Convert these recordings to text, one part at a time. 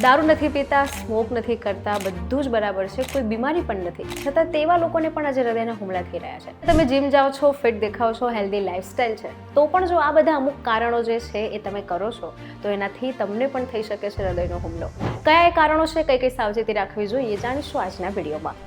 દારૂ નથી પીતા, સ્મોક નથી કરતા, બધું જ બરાબર છે, કોઈ બીમારી પણ નથી, છતાં તેવા લોકોને પણ આજે હૃદયના હુમલા થઈ રહ્યા છે. તમે જીમ જાઓ છો, ફિટ દેખાવ છો, હેલ્ધી લાઈફસ્ટાઈલ છે, તો પણ જો આ બધા અમુક કારણો જે છે એ તમે કરો છો તો એનાથી તમને પણ થઈ શકે છે હૃદયનો હુમલો. કયા એ કારણો છે, કઈ કઈ સાવચેતી રાખવી જોઈએ, જાણીશું આજના વિડીયોમાં.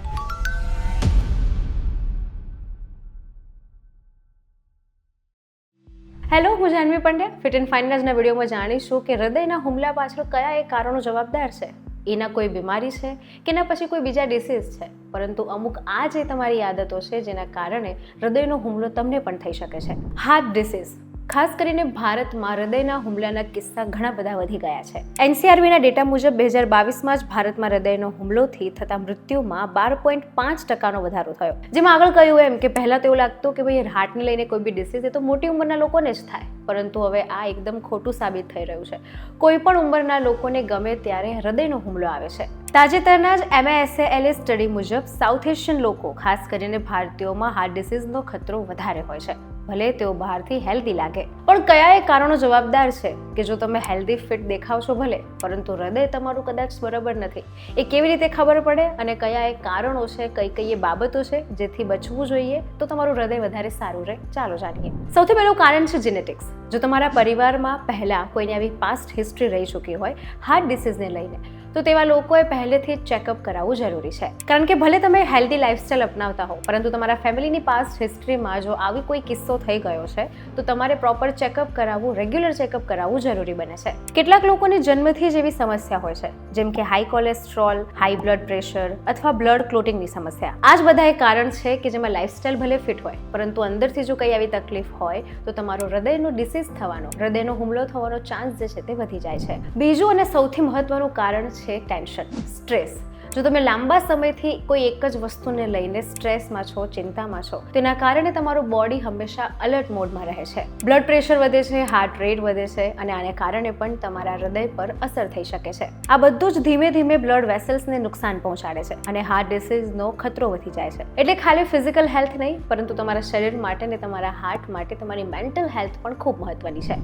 હેલો, હું Janvi Pandya. Fit and fine આજના વિડીયોમાં જાણીશું કે હૃદયના હુમલા પાછળ કયા એ કારણો જવાબદાર છે. એના કોઈ બીમારી છે કે એના પછી કોઈ બીજા ડિસીઝ છે, પરંતુ અમુક આ જે તમારી આદતો છે જેના કારણે હૃદયનો હુમલો તમને પણ થઈ શકે છે. Heart disease. ખાસ કરીને ભારતમાં હૃદયના હુમલાના કિસ્સા ઘણા બધા વધી ગયા છે. NCRBના ડેટા મુજબ 2022માં જ ભારતમાં હૃદયનો હુમલોથી થતા મૃત્યુમાં 12.5% વધારો થયો. જેમાં આગળ કહ્યું એમ કે પહેલા તો એવું લાગતું કે ભાઈ હાર્ટને લઈને કોઈ બી ડિસીઝ એ તો મોટી ઉંમરના લોકોને જ થાય, પરંતુ હવે આ એકદમ ખોટું સાબિત થઈ રહ્યું છે. કોઈ પણ ઉંમરના લોકોને ગમે ત્યારે હૃદયનો હુમલો આવે છે. તાજેતરના જ MASALA સ્ટડી મુજબ સાઉથ એશિયન લોકો, ખાસ કરીને ભારતીયોમાં હાર્ટ ડિસીઝનો ખતરો વધારે હોય છે, ભલે તેઓ બહારથી હેલ્ધી લાગે. પણ કયા એ કારણો જવાબદાર છે કે જો તમે હેલ્ધી ફિટ દેખાવ છો ભલે, પરંતુ હૃદય તમારું કદાચ બરાબર નથી? એ કેવી રીતે ખબર પડે અને કયા એ કારણો છે, કઈ કઈ એ બાબતો છે જેથી બચવું જોઈએ તો તમારું હૃદય વધારે સારું રહે? ચાલો જાણીએ. સૌથી પહેલું કારણ છે જેનેટિક્સ. જો તમારા પરિવારમાં પહેલા કોઈની આવી પાસ્ટ હિસ્ટ્રી રહી ચૂકી હોય હાર્ટ ડિસીઝને લઈને, તો તેવા લોકોએ પહેલેથી જ ચેકઅપ કરાવવું જરૂરી છે. કારણ કે ભલે તમે હેલ્ધી લાઈફસ્ટાઈલ અપનાવતા હો, પરંતુ તમારા ફેમિલીની પાસ્ટ હિસ્ટ્રીમાં જો આવી કોઈ કિસ્સો થઈ ગયો છે તો તમારે પ્રોપર ચેકઅપ કરાવવું, રેગ્યુલર ચેકઅપ કરાવવું જરૂરી બને છે. કેટલાક લોકોની જન્મથી જ એવી સમસ્યા હોય છે, જેમ કે high cholesterol, high blood pressure અથવા બ્લડ ક્લોટિંગની સમસ્યા. આ જ બધા એ કારણ છે કે જેમાં લાઈફસ્ટાઈલ ભલે ફિટ હોય, પરંતુ અંદરથી જો કંઈ આવી તકલીફ હોય તો તમારો હૃદયનો ડિસીઝ થવાનો, હૃદયનો હુમલો થવાનો ચાન્સ જે છે તે વધી જાય છે. બીજું અને સૌથી મહત્વનું કારણ છે ટેન્શન, સ્ટ્રેસ. જો તમે લાંબા સમયથી કોઈ એક જ વસ્તુને લઈને સ્ટ્રેસમાં છો, ચિંતામાં છો, તેના કારણે તમારું બોડી હંમેશા અલર્ટ મોડમાં રહે છે. બ્લડ પ્રેશર વધે છે, હાર્ટ રેટ વધે છે અને આને કારણે પણ તમારા હૃદય પર અસર થઈ શકે છે. આ બધું જ ધીમે ધીમે બ્લડ વેસલ્સને નુકસાન પહોંચાડે છે અને હાર્ટ ડિસીઝનો ખતરો વધી જાય છે. એટલે ખાલી ફિઝિકલ હેલ્થ નહીં, પરંતુ તમારા શરીર માટે ને તમારા હાર્ટ માટે તમારી મેન્ટલ હેલ્થ પણ ખૂબ મહત્વની છે.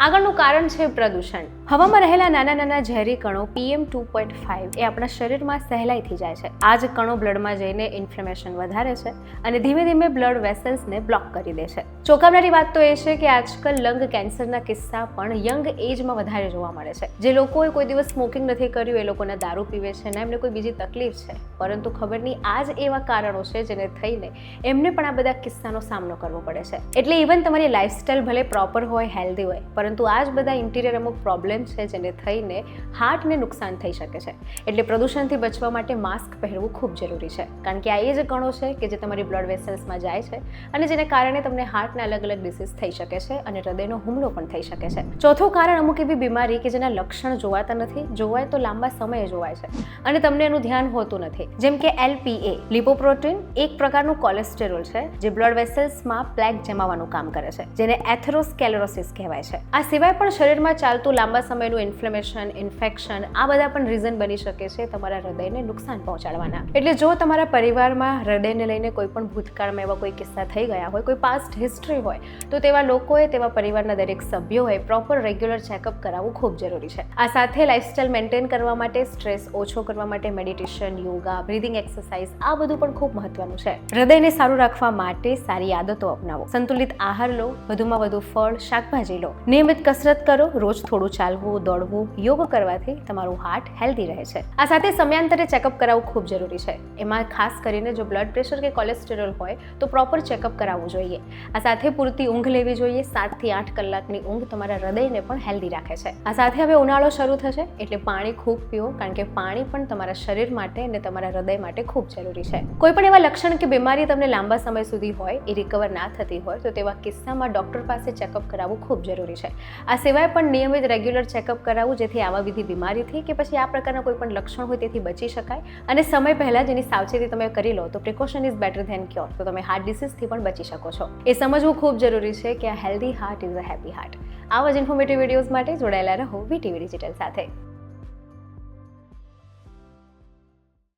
આગળનું કારણ છે પ્રદૂષણ. હવામાં રહેલા નાના નાના ઝેરી કણો PM2.5 એ આપણા શરીરમાં સહેલાઈથી જાય છે. આ જ કણો બ્લડમાં જઈને ઇન્ફ્લેમેશન વધારે છે અને ધીમે ધીમે બ્લડ વેસલ્સને બ્લોક કરી દે છે. ચોંકાવનારી વાત તો એ છે કે આજકાલ લંગ કેન્સરના કિસ્સા પણ યંગ એજમાં વધારે જોવા મળે છે. જે લોકોએ કોઈ દિવસ સ્મોકિંગ નથી કર્યું એ લોકોને દારૂ પીવે છે ને એમને કોઈ બીજી તકલીફ છે, પરંતુ ખબર નહીં આ જ એવા કારણો છે જેને થઈને એમને પણ આ બધા કિસ્સાનો સામનો કરવો પડે છે. એટલે ઇવન તમારી લાઈફસ્ટાઈલ ભલે પ્રોપર હોય, હેલ્ધી હોય, પરંતુ આ જ બધા ઇન્ટિરિયર અમુક પ્રોબ્લેમ છે જેને થઈને હાર્ટને નુકસાન થઈ શકે છે. એટલે પ્રદૂષણથી બચવા માટે માસ્ક પહેરવું ખૂબ જરૂરી છે, કારણ કે આ એ જ કણો છે કે જે તમારી બ્લડ વેસલ્સમાં જાય છે અને જેને કારણે તમને હાર્ટના અલગ અલગ ડિસીઝ થઈ શકે છે અને હૃદયનો હુમલો પણ થઈ શકે છે. ચોથું કારણ અમુક એવી બીમારી કે જેના લક્ષણ જોવાતા નથી, જોવાય તો લાંબા સમયે જોવાય છે અને તમને એનું ધ્યાન હોતું નથી. જેમ કે LPA, લિપોપ્રોટીન, એક પ્રકારનું કોલેસ્ટેરોલ છે જે બ્લડ વેસલ્સમાં પ્લેક જમાવવાનું કામ કરે છે, જેને એથેરોસ્કેલેરોસિસ કહેવાય છે. આ સિવાય પણ શરીરમાં ચાલતું લાંબા સમયનું ઇન્ફ્લેમેશન, ઇન્ફેક્શન, આ બધા પણ રીઝન બની શકે છે તમારા હૃદયને નુકસાન પહોંચાડવાના. એટલે જો તમારા પરિવારમાં હૃદયને લઈને કોઈ પણ ભૂતકાળમાં એવા કોઈ કિસ્સા થઈ ગયા હોય, કોઈ પાસ્ટ હિસ્ટ્રી હોય, તો તેવા લોકોએ, તેવા પરિવારના દરેક સભ્યોએ પ્રોપર રેગ્યુલર ચેકઅપ કરાવવું ખૂબ જરૂરી છે. આ સાથે લાઈફસ્ટાઈલ મેન્ટેન કરવા માટે, સ્ટ્રેસ ઓછો કરવા માટે મેડિટેશન, યોગા, બ્રીધિંગ એક્સરસાઇઝ, આ બધું પણ ખૂબ મહત્વનું છે. હૃદયને સારું રાખવા માટે સારી આદતો અપનાવો, સંતુલિત આહાર લો, વધુમાં વધુ ફળ, શાકભાજી લો, નિયમિત કસરત કરો, રોજ થોડું ચાલવું, દોડવું, યોગ કરવાથી તમારું હાર્ટ હેલ્ધી રહે છે. આ સાથે સમયાંતરે ચેકઅપ કરાવવું ખૂબ જરૂરી છે. એમાં ખાસ કરીને જો બ્લડ પ્રેશર કે કોલેસ્ટેરોલ હોય તો પ્રોપર ચેકઅપ કરાવવું જોઈએ. આ સાથે પૂરતી ઊંઘ લેવી જોઈએ. 7 થી 8 કલાકની ઊંઘ તમારા હૃદયને પણ હેલ્ધી રાખે છે. આ સાથે હવે ઉનાળો શરૂ થશે એટલે પાણી ખૂબ પીવો, કારણ કે પાણી પણ તમારા શરીર માટે અને તમારા હૃદય માટે ખૂબ જરૂરી છે. કોઈ પણ એવા લક્ષણ કે બીમારી તમને લાંબા સમય સુધી હોય, એ રિકવર ના થતી હોય, તો તેવા કિસ્સામાં ડોક્ટર પાસે ચેકઅપ કરાવવું ખૂબ જરૂરી છે. આ સિવાય પણ નિયમિત રેગ્યુલર ચેકઅપ કરાવવું, જેથી આવા વિધિ બીમારીથી કે પછી આ પ્રકારના કોઈ પણ લક્ષણ હોય તેથી બચી શકાય અને સમય પહેલા જેની સાવચેતી તમે કરી લો તો precaution is better than cure, તો તમે હાર્ટ ડિસીઝથી પણ બચી શકો છો. એ સમજવું ખૂબ જરૂરી છે કે આ healthy heart is a happy heart. આવા જ ઇન્ફોર્મેટિવ વિડીયોઝ માટે જોડાયેલા રહો VTV ડિજિટલ સાથે.